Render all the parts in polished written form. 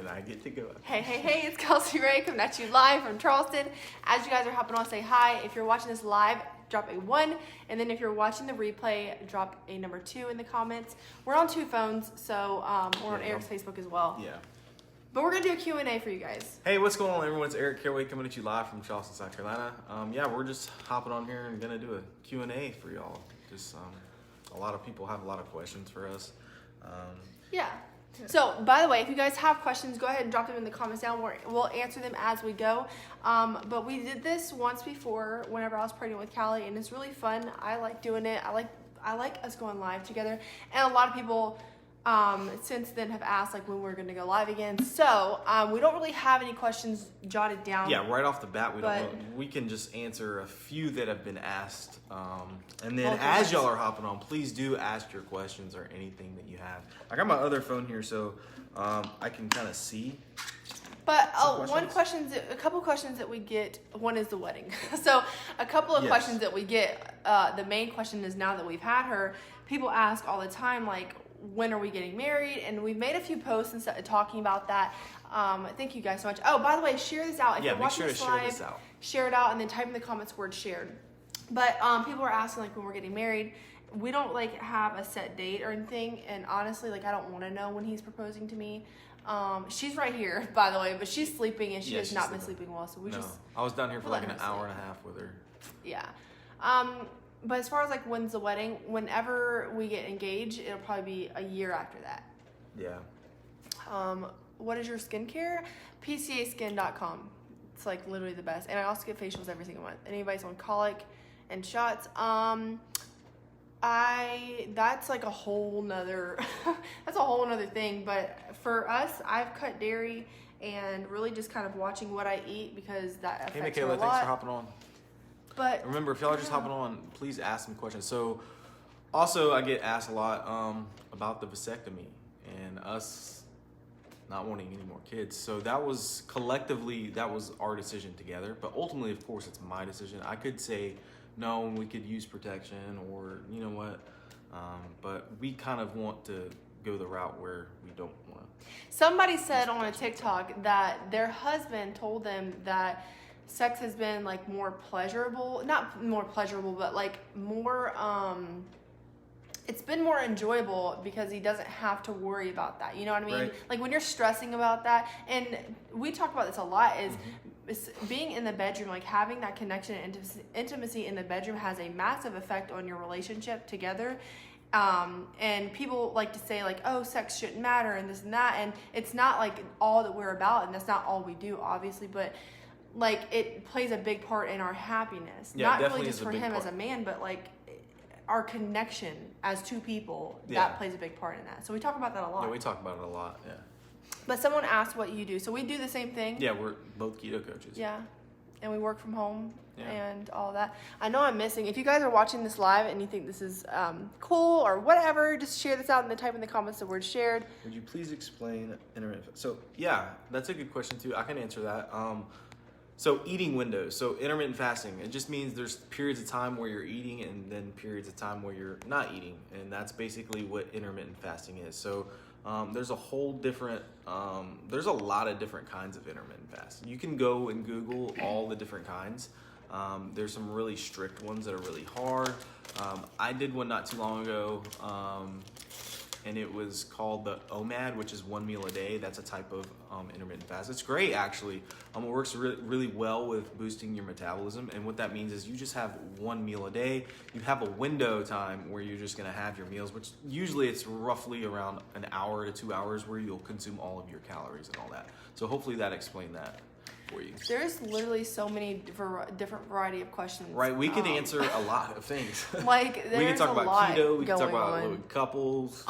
and I get to go. Hey, it's Kelsey Ray coming at you live from Charleston. As you guys are hopping on, say hi. If you're watching this live, drop a 1. And then if you're watching the replay, drop a number 2 in the comments. We're on 2 phones, so we're on Eric's Facebook as well. Yeah. But we're going to do a Q&A for you guys. Hey, what's going on, everyone? It's Eric Carraway coming at you live from Charleston, South Carolina. We're just hopping on here and going to do a Q&A for y'all. Just a lot of people have a lot of questions for us. Yeah. So, by the way, if you guys have questions, go ahead and drop them in the comments down. We'll answer them as we go. But we did this once before whenever I was pregnant with Callie, and it's really fun. I like doing it. I like us going live together. And a lot of people since then have asked like when we're going to go live again. So, we don't really have any questions jotted down. Yeah, right off the bat, we can just answer a few that have been asked. And then as y'all are hopping on, please do ask your questions or anything that you have. I got my other phone here, so I can kind of see. But a couple questions that we get. One is the wedding. So a couple of questions that we get. The main question is, now that we've had her, people ask all the time, like, when are we getting married? And we've made a few posts and talking about that. Thank you guys so much. Oh, by the way, share this out. If you're watching this live, share it out and then type in the comments word shared. But people are asking like when we're getting married. We don't like have a set date or anything, and honestly, like I don't want to know when he's proposing to me. She's right here, by the way, but she's sleeping and she has not been sleeping well. So I was down here for like an hour and a half with her. Yeah. But as far as like when's the wedding, whenever we get engaged, it'll probably be a year after that. Yeah. What is your skincare? PCAskin.com. It's like literally the best. And I also get facials every single month. Anybody's on colic and shots. That's like a whole nother thing. But for us, I've cut dairy and really just kind of watching what I eat because that affects me a lot. Thanks for hopping on. But remember, if y'all are just hopping on, please ask some questions. So also I get asked a lot about the vasectomy and us not wanting any more kids. So that was our decision together. But ultimately, of course, it's my decision. I could say no, we could use protection, or you know what, but we kind of want to go the route where we don't want to. Somebody said on a TikTok that their husband told them that sex has been like more pleasurable, not more pleasurable, but like more, it's been more enjoyable because he doesn't have to worry about that. You know what I mean? Right. Like when you're stressing about that, and we talk about this a lot, is being in the bedroom, like having that connection and intimacy in the bedroom has a massive effect on your relationship together. And people like to say like, oh, sex shouldn't matter and this and that. And it's not like all that we're about, and that's not all we do, obviously, but like it plays a big part in our happiness. Yeah, not really just for him as a man, but like our connection as two people, that plays a big part in that. So we talk about that a lot. Yeah, we talk about it a lot, yeah. But someone asked what you do. So we do the same thing. Yeah, we're both keto coaches. Yeah. And we work from home and all that. I know I'm missing. If you guys are watching this live and you think this is cool or whatever, just share this out and then type in the comments the word shared. Would you please explain intermittent? So yeah, that's a good question too. I can answer that. So eating windows. So intermittent fasting, it just means there's periods of time where you're eating and then periods of time where you're not eating. And that's basically what intermittent fasting is. So there's a whole different, there's a lot of different kinds of intermittent fasting. You can go and Google all the different kinds. There's some really strict ones that are really hard. I did one not too long ago, and it was called the OMAD, which is 1 meal a day. That's a type of intermittent fast. It's great, actually. It works really well with boosting your metabolism. And what that means is you just have 1 meal a day. You have a window time where you're just going to have your meals, which usually it's roughly around an hour to 2 hours where you'll consume all of your calories and all that. So hopefully that explained that for you. There's literally so many different variety of questions. Right, we can answer a lot of things. Like there's we can talk a about lot keto, we can talk going about on. couples.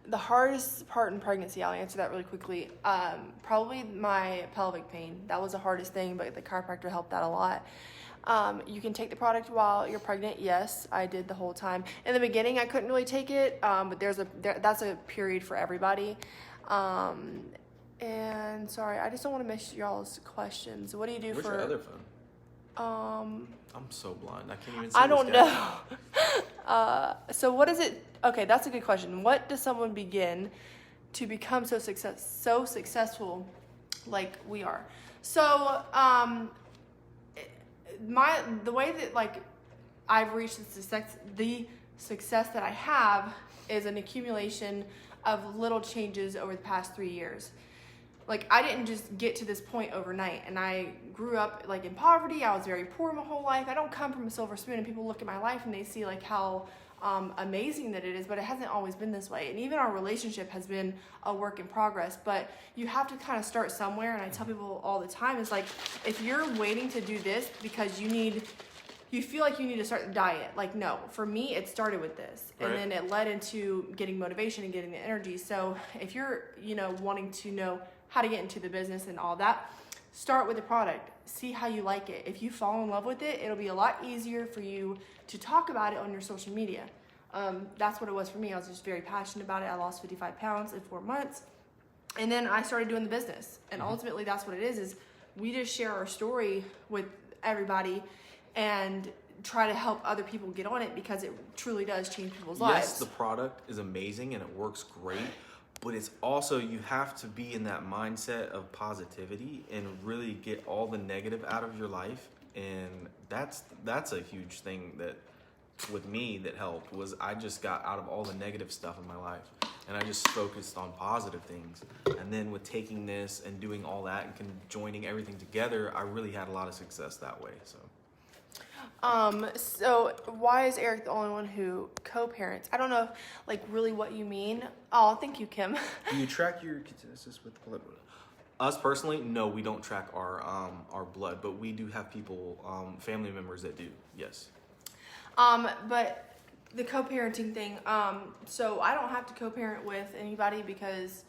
The hardest part in pregnancy, I'll answer that really quickly. Probably my pelvic pain. That was the hardest thing, but the chiropractor helped that a lot. You can take the product while you're pregnant. Yes, I did the whole time. In the beginning, I couldn't really take it, but that's a period for everybody. And sorry, I just don't want to miss y'all's questions. What do you do Where's for? your other phone? I'm so blind. I can't even see. I don't know. So what is it? Okay, that's a good question. What does someone begin to become so successful like we are. So the way that like I've reached the success that I have is an accumulation of little changes over the past 3 years. Like, I didn't just get to this point overnight, and I grew up like in poverty. I was very poor my whole life. I don't come from a silver spoon, and people look at my life and they see like how amazing that it is, but it hasn't always been this way. And even our relationship has been a work in progress, but you have to kind of start somewhere. And I tell people all the time, it's like, if you're waiting to do this because you feel like you need to start the diet, like, no, for me, it started with this. Right. And then it led into getting motivation and getting the energy. So if you're, wanting to know how to get into the business and all that, start with the product. See how you like it. If you fall in love with it, it'll be a lot easier for you to talk about it on your social media. That's what it was for me. I was just very passionate about it. I lost 55 pounds in 4 months. And then I started doing the business. And ultimately, that's what it is we just share our story with everybody and try to help other people get on it, because it truly does change people's lives. Yes, the product is amazing and it works great, but it's also, you have to be in that mindset of positivity and really get all the negative out of your life. And that's a huge thing that with me that helped, was I just got out of all the negative stuff in my life and I just focused on positive things. And then with taking this and doing all that and joining everything together, I really had a lot of success that way. So why is Eric the only one who co-parents? I don't know, like, really what you mean. Oh, thank you, Kim. Do you track your ketosis with blood? Us personally, no, we don't track our blood, but we do have people, family members that do. Yes. But the co-parenting thing, so I don't have to co-parent with anybody because,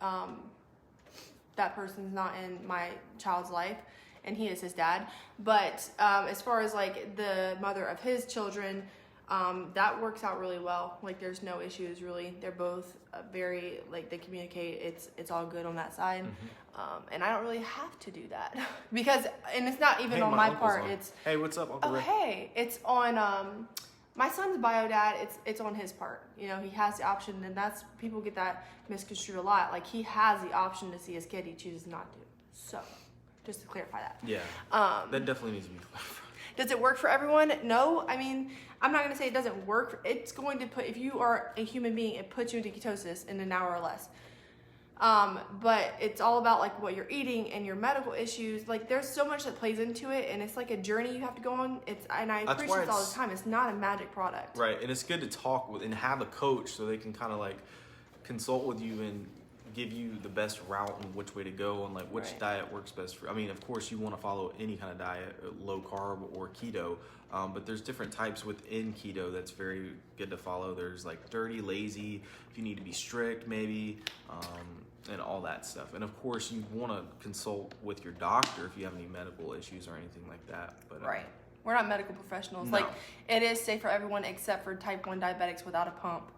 that person's not in my child's life, and he is his dad. But as far as like the mother of his children, that works out really well. Like, there's no issues really. They're both very, like, they communicate. It's all good on that side. And I don't really have to do that because, and it's not even on my part. It's, hey, what's up, Uncle Ray? Hey, it's on my son's bio dad. It's on his part. He has the option, and that's, people get that misconstrued a lot. Like, he has the option to see his kid. He chooses not to. So, just to clarify that. Yeah. That definitely needs to be clarified. Does it work for everyone? No. I mean, I'm not going to say it doesn't work. It's going to put, if you are a human being, it puts you into ketosis in an hour or less. But it's all about like what you're eating and your medical issues. Like, there's so much that plays into it, and it's like a journey you have to go on. And I preach this all the time. It's not a magic product. Right. And it's good to talk with and have a coach so they can kind of like consult with you and give you the best route and which way to go and like which diet works best for. I mean, of course you want to follow any kind of diet, low carb or keto, but there's different types within keto that's very good to follow. There's like dirty, lazy, if you need to be strict maybe, and all that stuff. And of course you want to consult with your doctor if you have any medical issues or anything like that. But we're not medical professionals. No. Like, it is safe for everyone except for type 1 diabetics without a pump.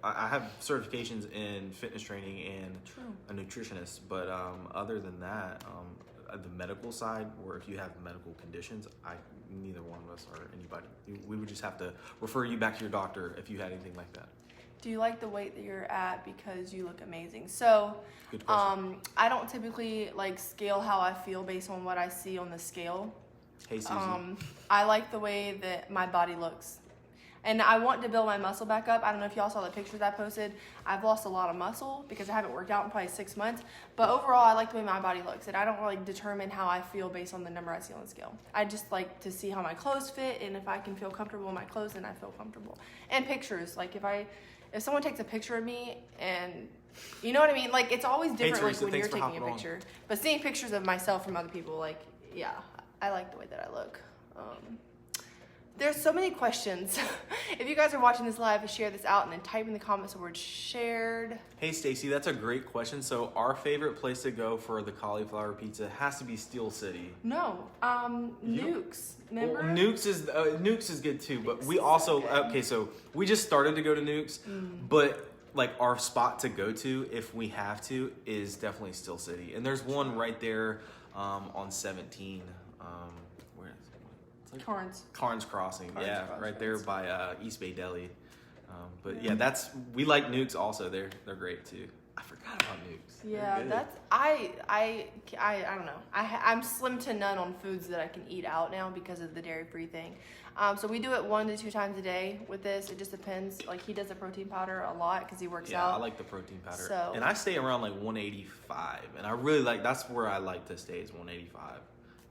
I have certifications in fitness training and a nutritionist, but other than that, the medical side, or if you have medical conditions, neither one of us or anybody. We would just have to refer you back to your doctor if you had anything like that. Do you like the weight that you're at because you look amazing? So, good question. I don't typically like scale how I feel based on what I see on the scale. Hey, Susie. I like the way that my body looks. And I want to build my muscle back up. I don't know if y'all saw the pictures I posted. I've lost a lot of muscle because I haven't worked out in probably 6 months. But overall, I like the way my body looks. And I don't really determine how I feel based on the number I see on the scale. I just like to see how my clothes fit. And if I can feel comfortable in my clothes, then I feel comfortable. And pictures. Like, if someone takes a picture of me and, you know what I mean? Like, it's always different Teresa, like when you're taking a picture. But seeing pictures of myself from other people, like, yeah, I like the way that I look. There's so many questions. If you guys are watching this live, share this out and then type in the comments the word shared. Hey Stacy, that's a great question. So our favorite place to go for the cauliflower pizza has to be Steel City. No, Nukes. Remember? Well, Nukes is good too, but we also so we just started to go to Nukes, but like our spot to go to if we have to is definitely Steel City, and there's one right there on 17. Carnes Crossing, right there by East Bay Deli. But yeah, we like nukes also. They're great too. I forgot about nukes. Yeah, that's I don't know. I'm slim to none on foods that I can eat out now because of the dairy-free thing. So we do it 1 to 2 times a day with this. It just depends. Like he does the protein powder a lot because he works out. Yeah, I like the protein powder. So, and I stay around like 185, and I really that's where I like to stay is 185.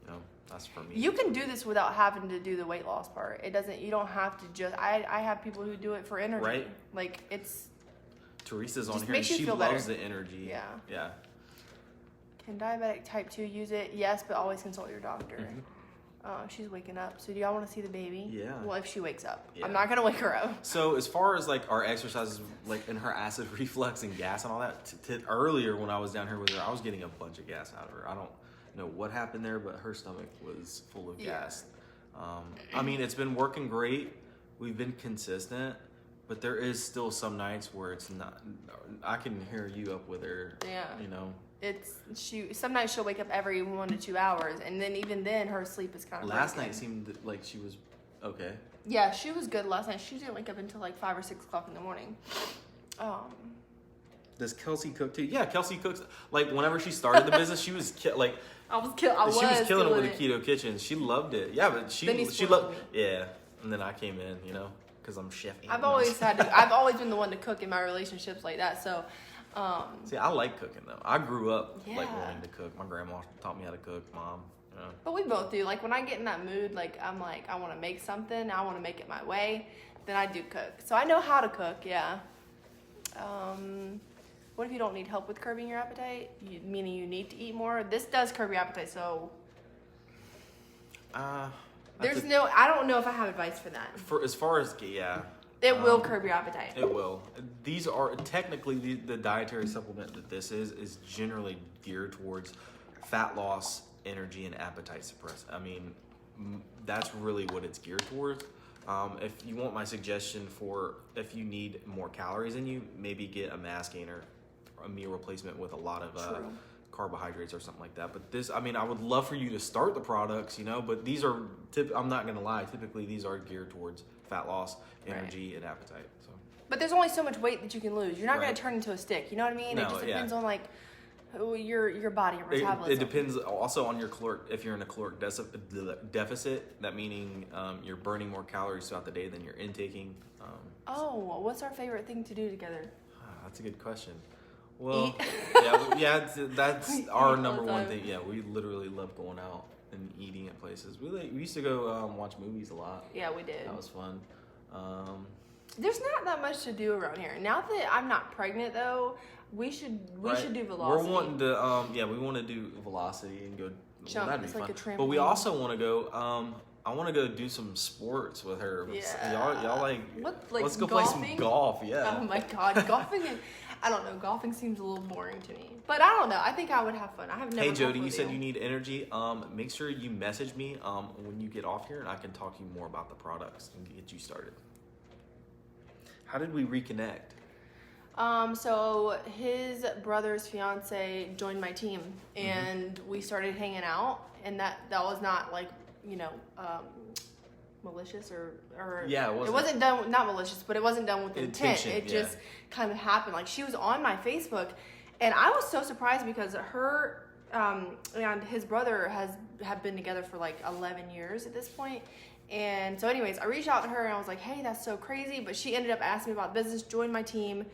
You know, that's for me. You can do this without having to do the weight loss part. It doesn't. You don't have to just. I have people who do it for energy. Right. Like it's. Teresa's on here and she loves the energy. Yeah. Yeah. Can diabetic type 2 use it? Yes, but always consult your doctor. Mm-hmm. She's waking up. So do y'all want to see the baby? Yeah. Well, if she wakes up. Yeah. I'm not going to wake her up. So as far as like our exercises, like in her acid reflux and gas and all that, earlier when I was down here with her, I was getting a bunch of gas out of her. I don't know what happened there, but her stomach was full of gas. I mean, it's been working great. We've been consistent. But there is still some nights where it's not. I can hear you up with her. Yeah. You know. Some nights she'll wake up every 1 to 2 hours, and then even then her sleep is kind of. Last night seemed like she was okay. Yeah, she was good last night. She didn't wake up until like 5 or 6 o'clock in the morning. Does Kelsey cook too? Yeah, Kelsey cooks. Like whenever she started the business, she was like. I was killing it with the keto kitchen. She loved it. Yeah, but she loved. Me. Yeah, and then I came in. You know. Because I'm chefing. I've always been the one to cook in my relationships like that. So, see, I like cooking though. I grew up like wanting to cook. My grandma taught me how to cook. Mom. Yeah. But we both do. Like when I get in that mood, like I'm like I want to make something. I want to make it my way. Then I do cook. So I know how to cook. Yeah. What if you don't need help with curbing your appetite? Meaning you need to eat more. This does curb your appetite. So. I don't know if I have advice for that. It will curb your appetite. It will. These are technically the dietary supplement that this is generally geared towards fat loss, energy, and appetite suppress. I mean, that's really what it's geared towards. If you want my suggestion for if you need more calories in you, maybe get a mass gainer, a meal replacement with a lot of carbohydrates or something like that. But this, I mean, I would love for you to start the products, you know, but these are, I'm not going to lie, typically these are geared towards fat loss, energy, and appetite. So. But there's only so much weight that you can lose. You're not going to turn into a stick. You know what I mean? No, it just depends on like your body, your metabolism. It depends also on your caloric, if you're in a caloric deficit, that meaning you're burning more calories throughout the day than you're intaking. What's our favorite thing to do together? That's a good question. Well, eat. That's our number one thing. Yeah, we literally love going out and eating at places. We used to go watch movies a lot. Yeah, we did. That was fun. There's not that much to do around here. Now that I'm not pregnant, though, we should do Velocity. We're wanting to we want to do Velocity and go. Jump. That'd be fun. Like a trampoline. But we also want to go. I want to go do some sports with her. Yeah. Y'all like let's go golfing? play some golf. Yeah. Oh my God, golfing! I don't know. Golfing seems a little boring to me, but I don't know. I think I would have fun. I have never. Hey Jody, you said you need energy. Make sure you message me when you get off here, and I can talk to you more about the products and get you started. How did we reconnect? So his brother's fiance joined my team, and we started hanging out, and that was not like malicious or it wasn't done, not malicious, but it wasn't done with intent. It just kind of happened. Like she was on my Facebook, and I was so surprised because her and his brother have been together for like 11 years at this point. And so anyways, I reached out to her and I was like, hey, that's so crazy. But she ended up asking me about business, joined my team.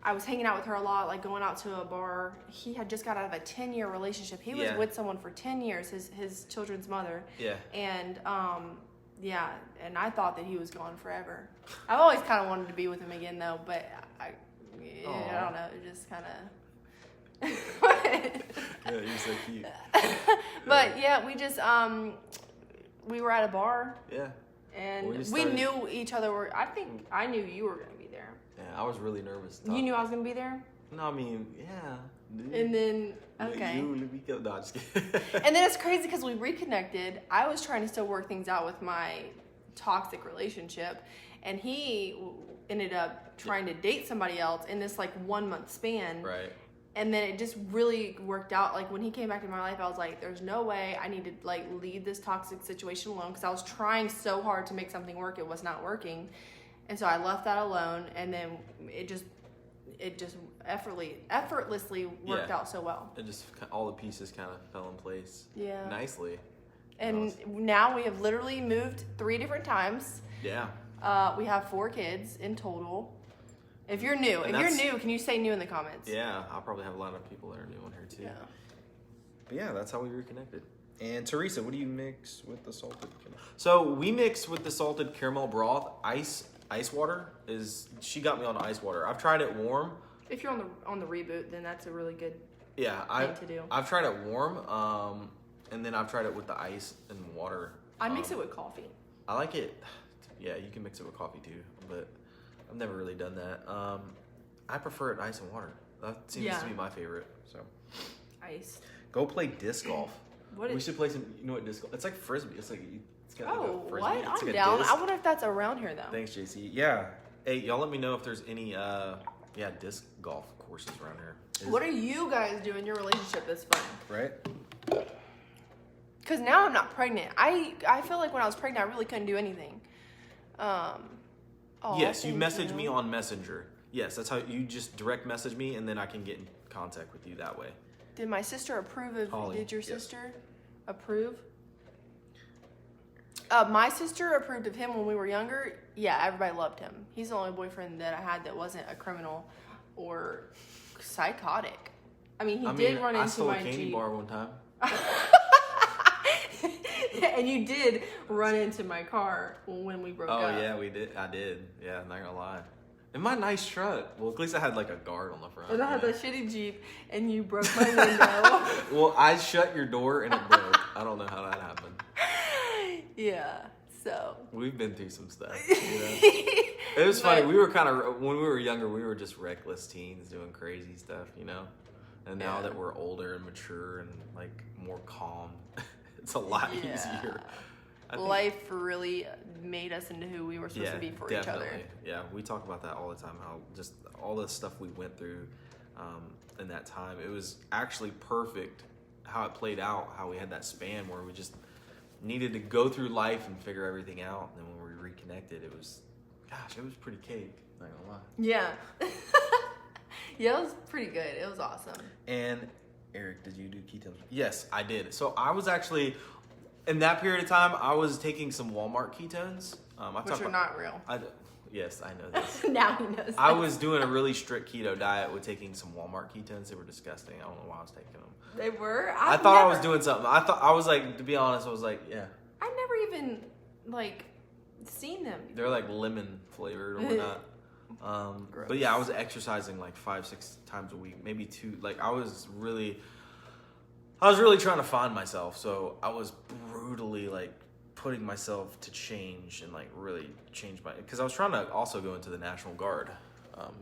I was hanging out with her a lot, like going out to a bar. He had just got out of a 10-year relationship. He was with someone for 10 years, his children's mother. Yeah. And and I thought that he was gone forever. I've always kind of wanted to be with him again though, but I don't know, it just kind of. Yeah, you're so cute. But we just we were at a bar. Yeah. And we knew each other. I think I knew you were going to be there. Yeah, I was really nervous. You knew I was going to be there? No, I mean, yeah. Dude. And then, okay. No, just kidding. And then it's crazy because we reconnected. I was trying to still work things out with my toxic relationship. And he ended up trying to date somebody else in this like 1 month span. Right. And then it just really worked out. Like when he came back in my life, I was like, there's no way I need to like leave this toxic situation alone because I was trying so hard to make something work. It was not working. And so I left that alone, and then it just effortlessly worked out so well. It just, all the pieces kind of fell in place. Yeah. Nicely. And now we have literally moved 3 different times. Yeah. We have 4 kids in total. If you're new, can you say new in the comments? Yeah, I'll probably have a lot of people that are new on here too. Yeah. But yeah, that's how we reconnected. And Teresa, what do you mix with the salted caramel? So we mix with the salted caramel broth ice water. She got me on ice water. I've tried it warm. If you're on the reboot, then that's a really good thing to do. I've tried it warm, and then I've tried it with the ice and water. I mix it with coffee. I like it. Yeah, you can mix it with coffee too, but I've never really done that. I prefer it ice and water. That seems to be my favorite. So ice. Go play disc golf. We should play some. You know what disc golf? It's like frisbee. It's like got like a frisbee. What? It's I'm like down. I wonder if that's around here though. Thanks, JC. Yeah. Hey, y'all, let me know if there's any disc golf courses around here. What are you guys doing in your relationship that's fun? Right. Because now I'm not pregnant. I feel like when I was pregnant, I really couldn't do anything. Yes, you message me on Messenger. Yes, that's how you just direct message me, and then I can get in contact with you that way. Did my sister approve of? Holly, did your sister approve? My sister approved of him when we were younger. Yeah, everybody loved him. He's the only boyfriend that I had that wasn't a criminal or psychotic. I mean, he did run into my Jeep. I stole a candy bar one time. And you did run into my car when we broke up. Oh, yeah, we did. I did. Yeah, I'm not gonna lie. In my nice truck. Well, at least I had like a guard on the front. And I had the shitty Jeep, and you broke my window. Well, I shut your door and it broke. I don't know how that happened. Yeah, so. We've been through some stuff. You know? It was funny. We were when we were younger, we were just reckless teens doing crazy stuff, you know? And now that we're older and mature and like more calm, it's a lot easier. Life really made us into who we were supposed to be for each other. Yeah, we talk about that all the time, how just all the stuff we went through in that time. It was actually perfect how it played out, how we had that span where we just needed to go through life and figure everything out. And then when we reconnected, it was pretty cake, not gonna lie. Yeah. Yeah, it was pretty good. It was awesome. And Eric, did you do ketones? Yes, I did. So I was actually, in that period of time, I was taking some Walmart ketones. Which are not real. Yes, I know this. Now he knows. I was doing a really strict keto diet with taking some Walmart ketones. They were disgusting. I don't know why I was taking them. They were? I thought I was doing something. I was like, to be honest, I was like, yeah. I never even, seen them. They're like lemon flavored or whatnot. But yeah, I was exercising like 5-6 times a week, maybe 2. Like I was really trying to find myself. So I was brutally like putting myself to change and like really change because I was trying to also go into the National Guard.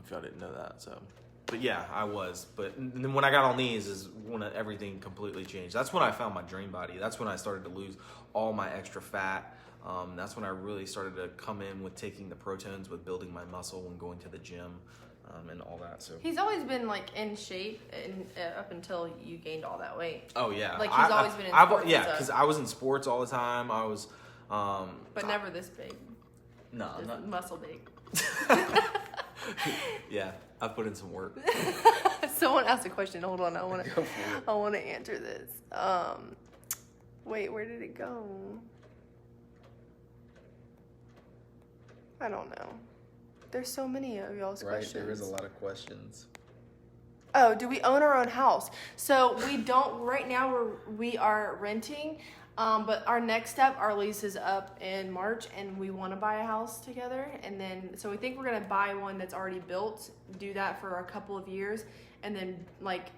If y'all didn't know that, so. But yeah, I was. But then when I got on these is when everything completely changed. That's when I found my dream body. That's when I started to lose all my extra fat. That's when I really started to come in with taking the protons, with building my muscle and going to the gym and all that. So he's always been like in shape up until you gained all that weight. Oh yeah, like he's always been in sports. Yeah, because I was in sports all the time. I was, but never this big. No, not muscle big. Yeah, I put in some work. Someone asked a question. Hold on, I want to answer this. Wait, where did it go? I don't know. There's so many of y'all's questions. Right, there is a lot of questions. Oh, do we own our own house? So we don't. Right now, we are renting. But our next step, our lease is up in March, and we want to buy a house together. And then, so we think we're going to buy one that's already built, do that for a couple of years, and then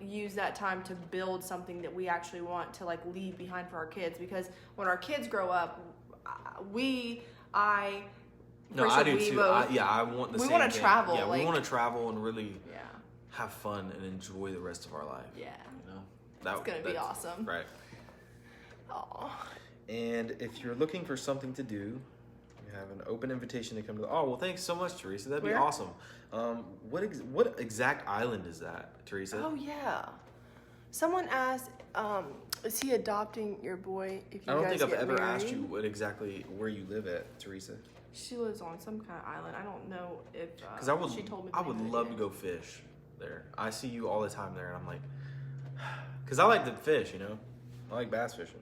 use that time to build something that we actually want to leave behind for our kids. Because when our kids grow up, I do too. I want the same thing. We want to travel. Yeah, we want to travel and really have fun and enjoy the rest of our life. Yeah. You know? It's going to be awesome. Right. Aww. And if you're looking for something to do, you have an open invitation to come to well, thanks so much, Teresa. That'd be awesome. What exact island is that, Teresa? Oh, yeah. Someone asked, is he adopting your boy if you guys get married? I don't think I've ever asked you where you live at, Teresa. She lives on some kind of island. I don't know if she told me. I would love to go fish there. I see you all the time there, and I'm like, because I like to fish, you know, I like bass fishing.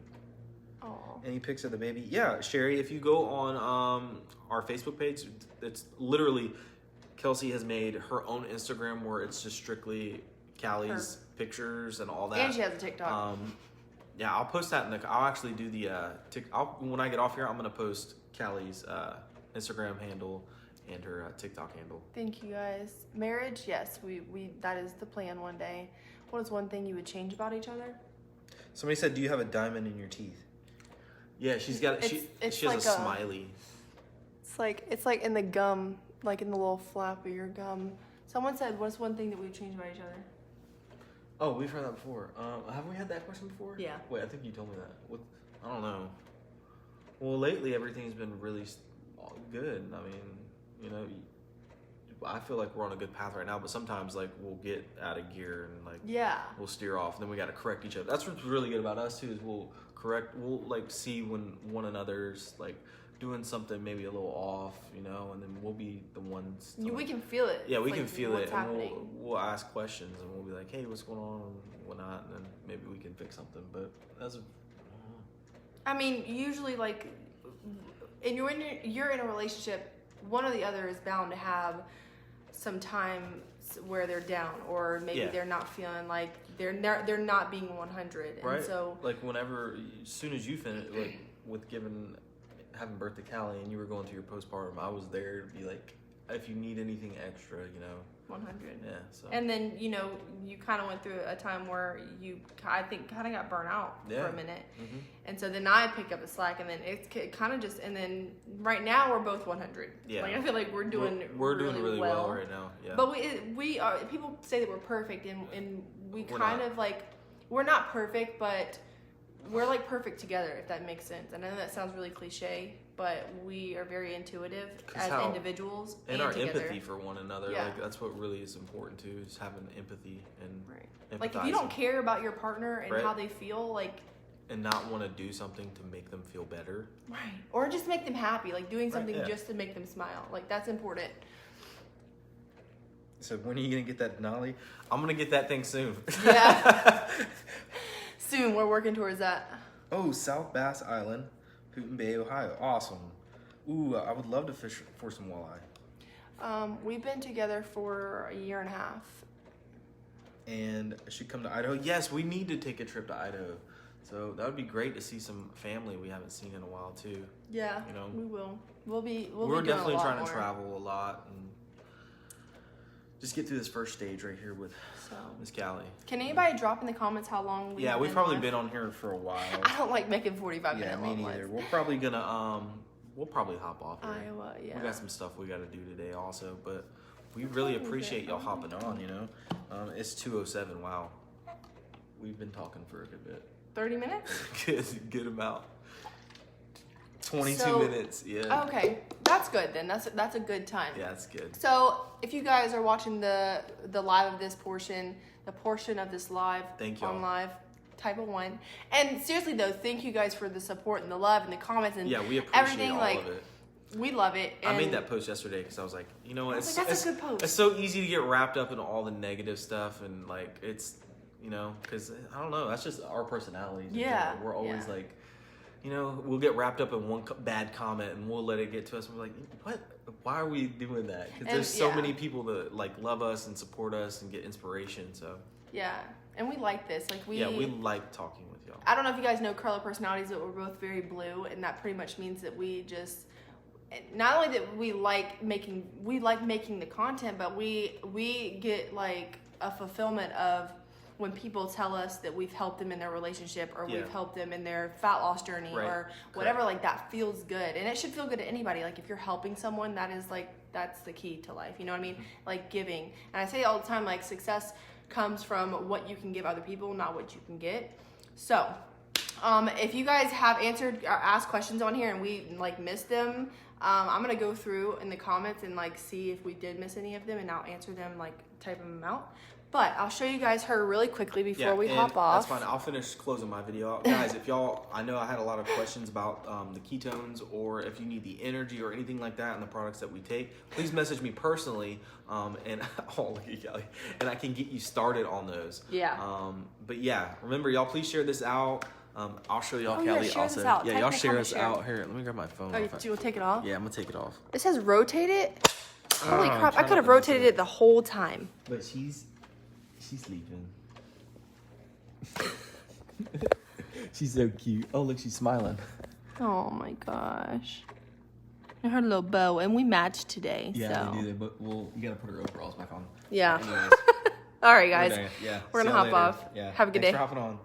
Oh. Any pics of the baby? Yeah, Sherry. If you go on our Facebook page, it's literally Kelsey has made her own Instagram where it's just strictly Callie's pictures and all that. And she has a TikTok. Yeah, I'll post that I'll actually do the when I get off here, I'm gonna post Callie's Instagram handle and her TikTok handle. Thank you guys. Marriage, yes, we that is the plan one day. What is one thing you would change about each other? Somebody said, "Do you have a diamond in your teeth?" Yeah, she's got. She has like a smiley. It's like in the gum, like in the little flap of your gum. Someone said, "What's one thing that we've changed about each other?" Oh, we've heard that before. Have we had that question before? Yeah. Wait, I think you told me that. I don't know. Well, lately everything's been really good. I mean, you know, I feel like we're on a good path right now, but sometimes like we'll get out of gear and like we'll steer off, and then we got to correct each other. That's what's really good about us too, is we'll like see when one another's like doing something maybe a little off, you know, and then we'll be the ones we can feel it. Yeah, we can feel it, happening. And we'll ask questions, and we'll be like, hey, what's going on and whatnot, and then maybe we can fix something. But I mean, usually like you're in a relationship, one or the other is bound to have some time where they're down, or maybe they're not feeling like they're not being 100. Right. And so like whenever, as soon as you finish like with having birth to Callie and you were going through your postpartum, I was there to be like, if you need anything extra, you know. 100. Yeah. So. And then, you know, you kind of went through a time where I think kind of got burnt out for a minute. Mm-hmm. And so then I picked up the slack, and then it kind of just, and then right now we're both 100. Yeah. Like I feel like we're doing really well right now. Yeah. But we are, people say that we're perfect, and we're kind of like, we're not perfect, but we're like perfect together, if that makes sense. And I know that sounds really cliche, but we are very intuitive as individuals and our together. Empathy for one another. Yeah. Like that's what really is important too, is having empathy and like if you don't care about your partner and how they feel, like, and not want to do something to make them feel better, right, or just make them happy, like doing something just to make them smile, like that's important. So when are you gonna get that Denali? I'm gonna get that thing soon. Yeah. Soon, we're working towards that. Oh, South Bass Island, Houghton Bay, Ohio. Awesome. Ooh, I would love to fish for some walleye. We've been together for a year and a half. And I should come to Idaho. Yes, we need to take a trip to Idaho. So that would be great to see some family we haven't seen in a while too. Yeah, you know, we will. We're definitely trying to travel a lot and just get through this first stage right here with Miss Callie. Can anybody drop in the comments how long we've been we've probably been on here for a while. I don't like making 45 minute long me neither. lives. We're probably gonna we'll probably hop off here. Iowa, yeah. We got some stuff we got to do today also, but we really appreciate y'all hopping on, you know. It's 2:07. Wow. We've been talking for a good bit. 30 minutes? Good amount. 22 minutes, yeah. Okay, that's good then. That's a good time. Yeah, that's good. So if you guys are watching the live of this portion, the portion of this live, thank you on live, type of 1. And seriously though, thank you guys for the support and the love and the comments and we appreciate everything. All of it. We love it. And I made that post yesterday because I was like, you know what? That's a good post. It's so easy to get wrapped up in all the negative stuff, and like it's, you know, because I don't know, that's just our personalities. Yeah, we're always like, you know, we'll get wrapped up in one bad comment and we'll let it get to us. And we're like, what? Why are we doing that? Because there's so many people that like love us and support us and get inspiration. So and we like this. Like we like talking with y'all. I don't know if you guys know Curler personalities, but we're both very blue, and that pretty much means that we just. Not only that we like making the content, but we get like a fulfillment of when people tell us that we've helped them in their relationship, or we've helped them in their fat loss journey, or whatever. Like that feels good, and it should feel good to anybody. Like if you're helping someone, that's the key to life. You know what I mean? Like giving. And I say all the time, like success comes from what you can give other people, not what you can get. So if you guys have answered or asked questions on here and we like missed them, I'm gonna go through in the comments and like see if we did miss any of them, and I'll answer them, like type them out. But I'll show you guys her really quickly before we hop off. That's fine. I'll finish closing my video. Guys, if y'all, I know I had a lot of questions about the ketones, or if you need the energy or anything like that in the products that we take, please message me personally, and look at Kelly, and I can get you started on those. Yeah. But yeah, remember, y'all, please share this out. I'll show y'all Kelly share also. this out. Yeah, y'all share us out. Here, let me grab my phone. Oh, do you want to take it off? Yeah, I'm gonna take it off. It says rotate it. Holy crap! I could have rotated it the whole time. But she's sleeping. She's so cute. Oh, look, she's smiling. Oh my gosh. And her little bow, and we matched today. Yeah, so. we do that, but you gotta put her overalls back on. Yeah. Anyways, All right, guys. yeah. We're gonna See y'all hop later. off. Yeah. Have a good day. Thanks for hopping on.